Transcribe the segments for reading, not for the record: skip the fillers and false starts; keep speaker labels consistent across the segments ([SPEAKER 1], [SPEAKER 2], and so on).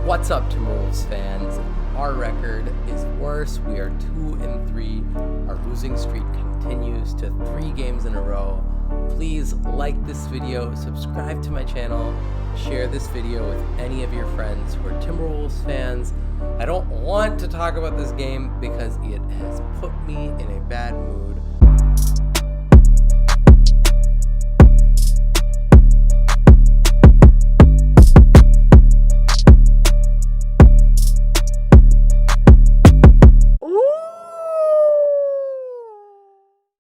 [SPEAKER 1] What's up, Timberwolves fans? Our record is worse. We are 2-3. Our losing streak continues to 3 games in a row. Please like this video, subscribe to my channel, share this video with any of your friends who are Timberwolves fans. I don't want to talk about this game because it has put me in a bad mood.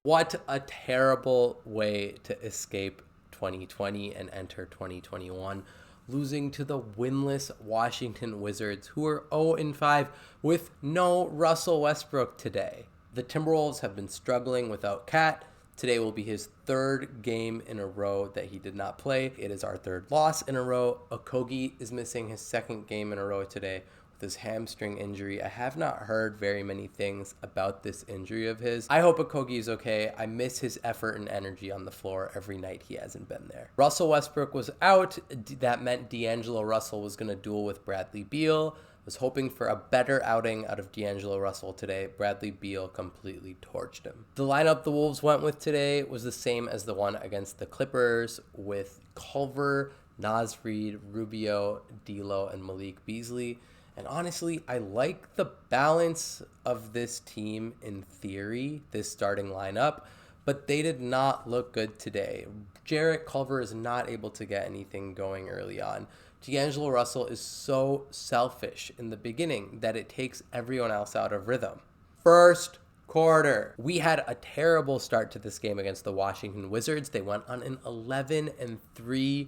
[SPEAKER 1] What a terrible way to escape 2020 and enter 2021, losing to the winless Washington Wizards, who are 0-5 with no Russell Westbrook today. The Timberwolves have been struggling without Cat. Today will be his 3rd game in a row that he did not play. It is our 3rd loss in a row. Okogie is missing his 2nd game in a row today. This hamstring injury. I have not heard very many things about this injury of his. I hope Okogie is okay. I miss his effort and energy on the floor every night he hasn't been there. Russell Westbrook was out. That meant D'Angelo Russell was going to duel with Bradley Beal. I was hoping for a better outing out of D'Angelo Russell today. Bradley Beal completely torched him. The lineup the Wolves went with today was the same as the one against the Clippers, with Culver, Naz Reid, Rubio, D'Lo, and Malik Beasley. And honestly, I like the balance of this team in theory, this starting lineup, but they did not look good today. Jarrett Culver is not able to get anything going early on. D'Angelo Russell is so selfish in the beginning that it takes everyone else out of rhythm. First quarter, we had a terrible start to this game against the Washington Wizards. They went on an 11-3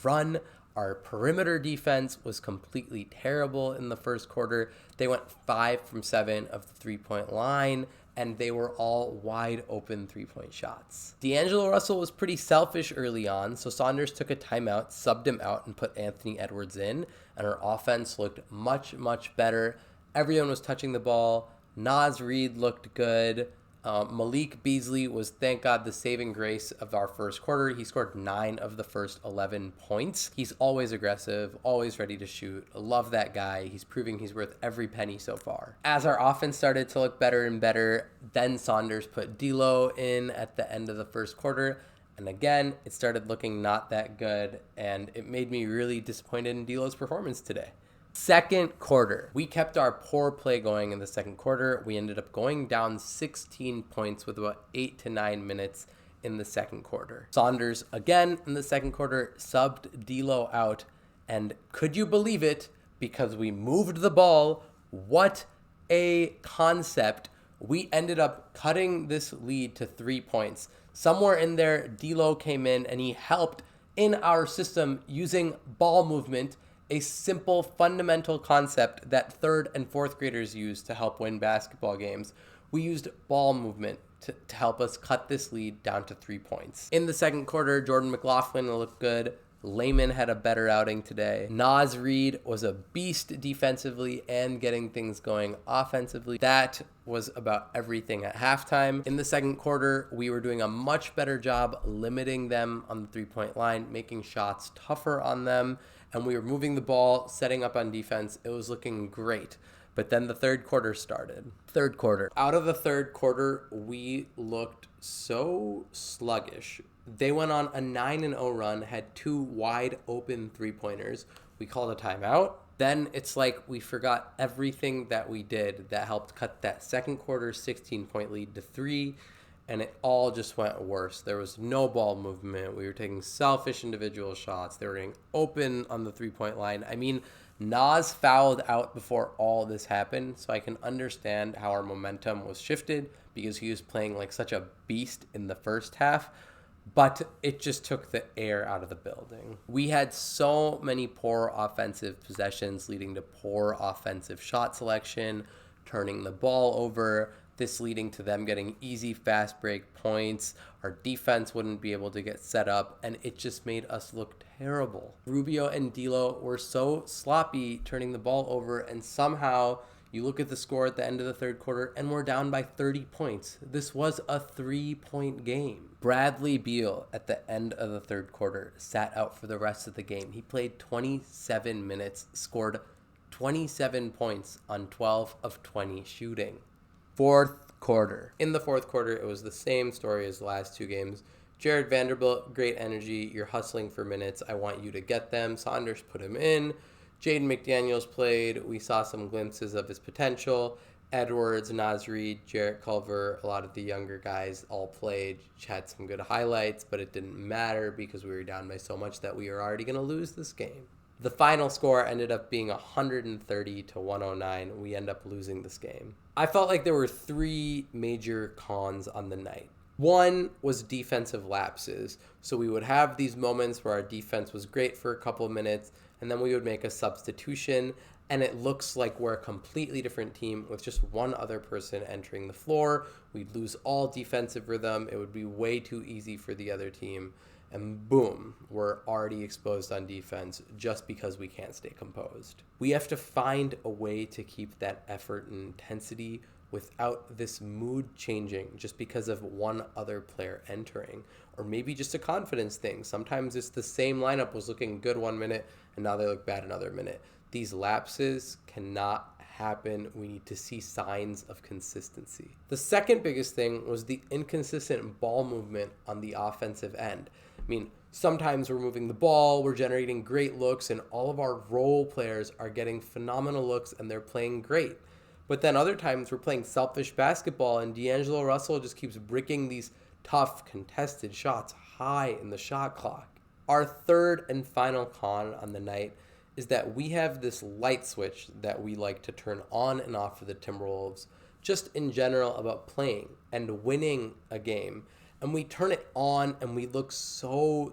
[SPEAKER 1] run. Our perimeter defense was completely terrible in the first quarter. They went 5 from 7 of the three-point line, and they were all wide open three-point shots. D'Angelo Russell was pretty selfish early on, so Saunders took a timeout, subbed him out, and put Anthony Edwards in, and our offense looked much, much better. Everyone was touching the ball. Naz Reid looked good. Malik Beasley was, thank God, the saving grace of our first quarter. He scored 9 of the first 11 points. He's always aggressive, always ready to shoot. I love that guy. He's proving he's worth every penny so far. As our offense started to look better and better, then Saunders put D'Lo in at the end of the first quarter. And again, it started looking not that good, and it made me really disappointed in D'Lo's performance today. Second quarter, we kept our poor play going in the second quarter. We ended up going down 16 points with about 8 to 9 minutes in the second quarter. Saunders, again, in the second quarter, subbed D'Lo out. And could you believe it? Because we moved the ball. What a concept. We ended up cutting this lead to 3 points. Somewhere in there, D'Lo came in and he helped in our system using ball movement, a simple fundamental concept that 3rd and 4th graders use to help win basketball games. We used ball movement to help us cut this lead down to 3 points. In the second quarter, Jordan McLaughlin looked good. Layman had a better outing today. Naz Reid was a beast defensively and getting things going offensively. That was about everything at halftime. In the second quarter, we were doing a much better job limiting them on the three-point line, making shots tougher on them, and we were moving the ball, setting up on defense. It was looking great. But then the third quarter started. Third quarter. Out of the third quarter, we looked so sluggish. They went on a 9-0 run, had 2 wide open three-pointers. We called a timeout. Then it's like we forgot everything that we did that helped cut that second quarter 16-point lead to 3, and it all just went worse. There was no ball movement. We were taking selfish individual shots. They were getting open on the three-point line. I mean, Naz fouled out before all this happened, so I can understand how our momentum was shifted because he was playing like such a beast in the first half. But it just took the air out of the building. We had so many poor offensive possessions leading to poor offensive shot selection, turning the ball over, this leading to them getting easy fast break points. Our defense wouldn't be able to get set up, and it just made us look terrible. Rubio and D'Lo were so sloppy turning the ball over, and somehow you look at the score at the end of the third quarter, and we're down by 30 points. This was a 3-point game. Bradley Beal, at the end of the third quarter, sat out for the rest of the game. He played 27 minutes, scored 27 points on 12 of 20 shooting. Fourth quarter. In the fourth quarter, it was the same story as the last two games. Jared Vanderbilt, great energy. You're hustling for minutes. I want you to get them. Saunders put him in. Jaden McDaniels played. We saw some glimpses of his potential. Edwards, Naz Reid, Jarrett Culver, a lot of the younger guys all played, had some good highlights, but it didn't matter because we were down by so much that we were already going to lose this game. The final score ended up being 130 to 109. We end up losing this game. I felt like there were three major cons on the night. One was defensive lapses. So we would have these moments where our defense was great for a couple of minutes, and then we would make a substitution, and it looks like we're a completely different team with just one other person entering the floor. We'd lose all defensive rhythm. It would be way too easy for the other team. And boom, we're already exposed on defense just because we can't stay composed. We have to find a way to keep that effort and intensity without this mood changing just because of one other player entering, or maybe just a confidence thing. Sometimes it's the same lineup was looking good 1 minute and now they look bad another minute. These lapses cannot happen. We need to see signs of consistency. The second biggest thing was the inconsistent ball movement on the offensive end. I mean, sometimes we're moving the ball, we're generating great looks, and all of our role players are getting phenomenal looks and they're playing great. But then other times we're playing selfish basketball and D'Angelo Russell just keeps bricking these tough contested shots high in the shot clock. Our third and final con on the night is that we have this light switch that we like to turn on and off for the Timberwolves, just in general about playing and winning a game. And we turn it on and we look so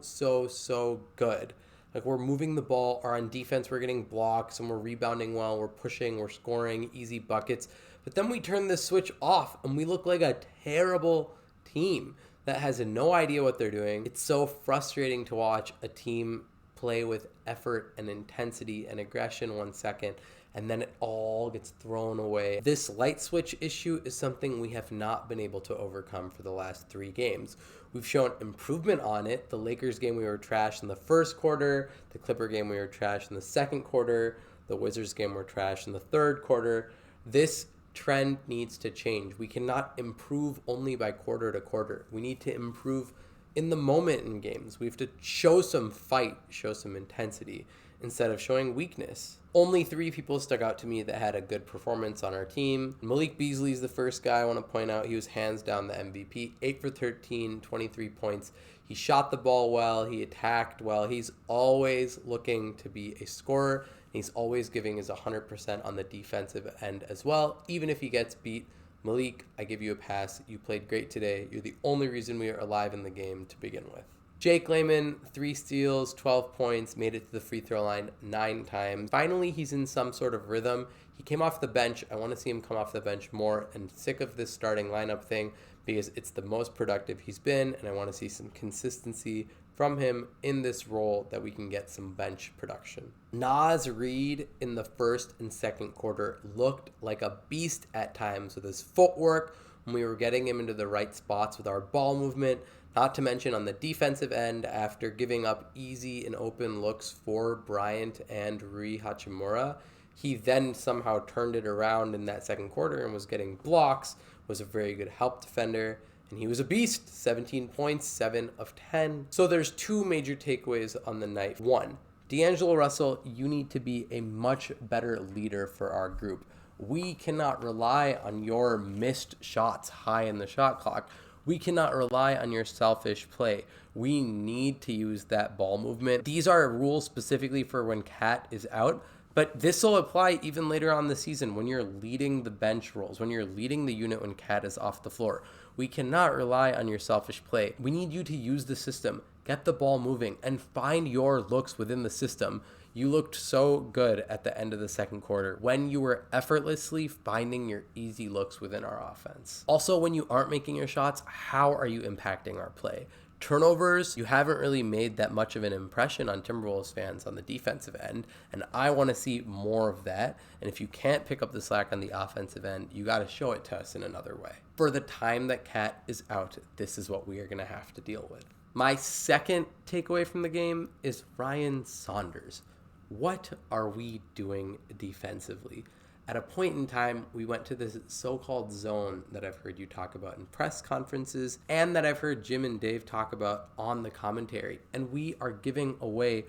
[SPEAKER 1] good. Like we're moving the ball, or on defense we're getting blocks and we're rebounding well, we're pushing, we're scoring easy buckets. But then we turn this switch off and we look like a terrible team that has no idea what they're doing. It's so frustrating to watch a team play with effort and intensity and aggression 1 second, and then it all gets thrown away. This light switch issue is something we have not been able to overcome for the last 3 games. We've shown improvement on it. The Lakers game we were trash in the first quarter, the Clipper game we were trash in the second quarter, the Wizards game we were trash in the third quarter. This trend needs to change. We cannot improve only by quarter to quarter. We need to improve in the moment in games. We have to show some fight, show some intensity, instead of showing weakness. Only 3 people stuck out to me that had a good performance on our team. Malik Beasley is the first guy I want to point out. He was hands down the MVP, 8 for 13, 23 points. He shot the ball well, he attacked well. He's always looking to be a scorer. He's always giving his 100% on the defensive end as well, even if he gets beat. Malik, I give you a pass. You played great today. You're the only reason we are alive in the game to begin with. Jake Layman, 3 steals, 12 points, made it to the free throw line 9 times. Finally, he's in some sort of rhythm. He came off the bench. I want to see him come off the bench more, and sick of this starting lineup thing because it's the most productive he's been, and I want to see some consistency from him in this role that we can get some bench production. Naz Reid in the first and second quarter looked like a beast at times with his footwork when we were getting him into the right spots with our ball movement, not to mention on the defensive end after giving up easy and open looks for Bryant and Rui Hachimura. He then somehow turned it around in that second quarter and was getting blocks, was a very good help defender, and he was a beast. 17 points, 7 of 10. So there's 2 major takeaways on the night. 1, D'Angelo Russell, you need to be a much better leader for our group. We cannot rely on your missed shots high in the shot clock. We cannot rely on your selfish play. We need to use that ball movement. These are rules specifically for when Cat is out, but this will apply even later on the season when you're leading the bench roles, when you're leading the unit when Cat is off the floor. We cannot rely on your selfish play. We need you to use the system, get the ball moving, and find your looks within the system. You looked so good at the end of the second quarter when you were effortlessly finding your easy looks within our offense. Also, when you aren't making your shots, how are you impacting our play? Turnovers, you haven't really made that much of an impression on Timberwolves fans on the defensive end, and I want to see more of that. And if you can't pick up the slack on the offensive end, you got to show it to us in another way. For the time that Cat is out, this is what we are going to have to deal with. My second takeaway from the game is Ryan Saunders. what are we doing defensively? At a point in time, we went to this so-called zone that I've heard you talk about in press conferences and that I've heard Jim and Dave talk about on the commentary. And we are giving away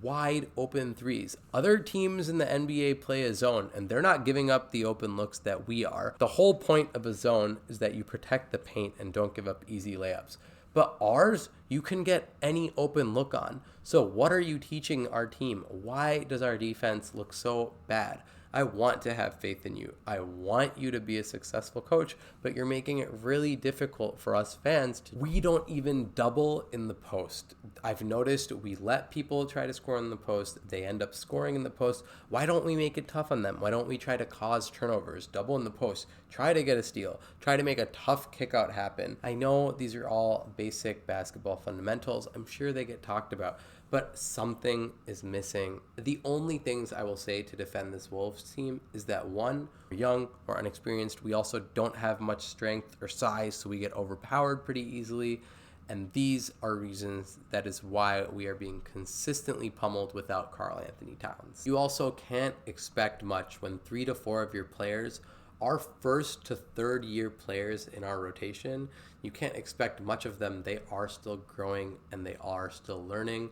[SPEAKER 1] wide open threes. Other teams in the NBA play a zone and they're not giving up the open looks that we are. The whole point of a zone is that you protect the paint and don't give up easy layups. But ours, you can get any open look on. So what are you teaching our team? Why does our defense look so bad? I want to have faith in you. I want you to be a successful coach, but you're making it really difficult for us fans. We don't even double in the post. I've noticed we let people try to score in the post. They end up scoring in the post. Why don't we make it tough on them? Why don't we try to cause turnovers, double in the post, try to get a steal, try to make a tough kickout happen? I know these are all basic basketball fundamentals. I'm sure they get talked about, but something is missing. The only things I will say to defend this Wolves team is that one, we're young or unexperienced. We also don't have much strength or size, so we get overpowered pretty easily. And these are reasons that is why we are being consistently pummeled without Karl Anthony Towns. You also can't expect much when 3 to 4 of your players are first to third year players in our rotation. You can't expect much of them. They are still growing and they are still learning.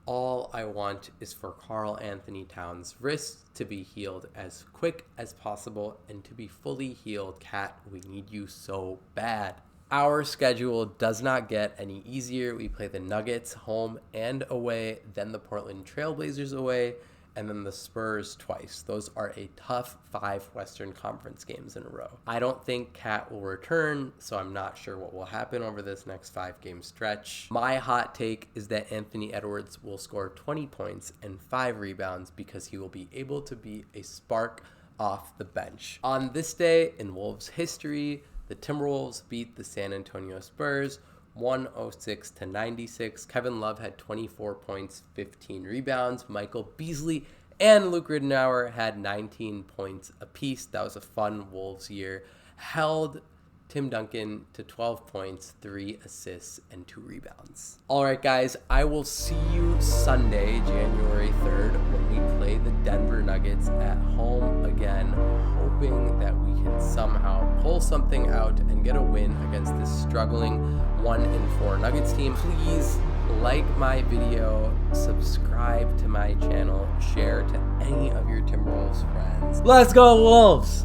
[SPEAKER 1] All I want is for Karl Anthony Towns' wrists to be healed as quick as possible and to be fully healed. Cat, we need you so bad. Our schedule does not get any easier. We play the Nuggets home and away, then the Portland Trailblazers away, and then the Spurs twice. Those are a tough 5 Western Conference games in a row. I don't think Cat will return, so I'm not sure what will happen over this next 5-game stretch. My hot take is that Anthony Edwards will score 20 points and 5 rebounds because he will be able to be a spark off the bench. On this day in Wolves history, the Timberwolves beat the San Antonio Spurs 106-96. Kevin Love had 24 points, 15 rebounds. Michael Beasley and Luke Ridenour had 19 points apiece. That was a fun Wolves year. Held Tim Duncan to 12 points, 3 assists, and 2 rebounds. All right, guys, I will see you Sunday, January 3rd, when we play the Denver Nuggets at home again, hoping that we can somehow pull something out and get a win against this struggling 1-4 Nuggets team. Please like my video, subscribe to my channel, share to any of your Timberwolves friends. Let's go Wolves!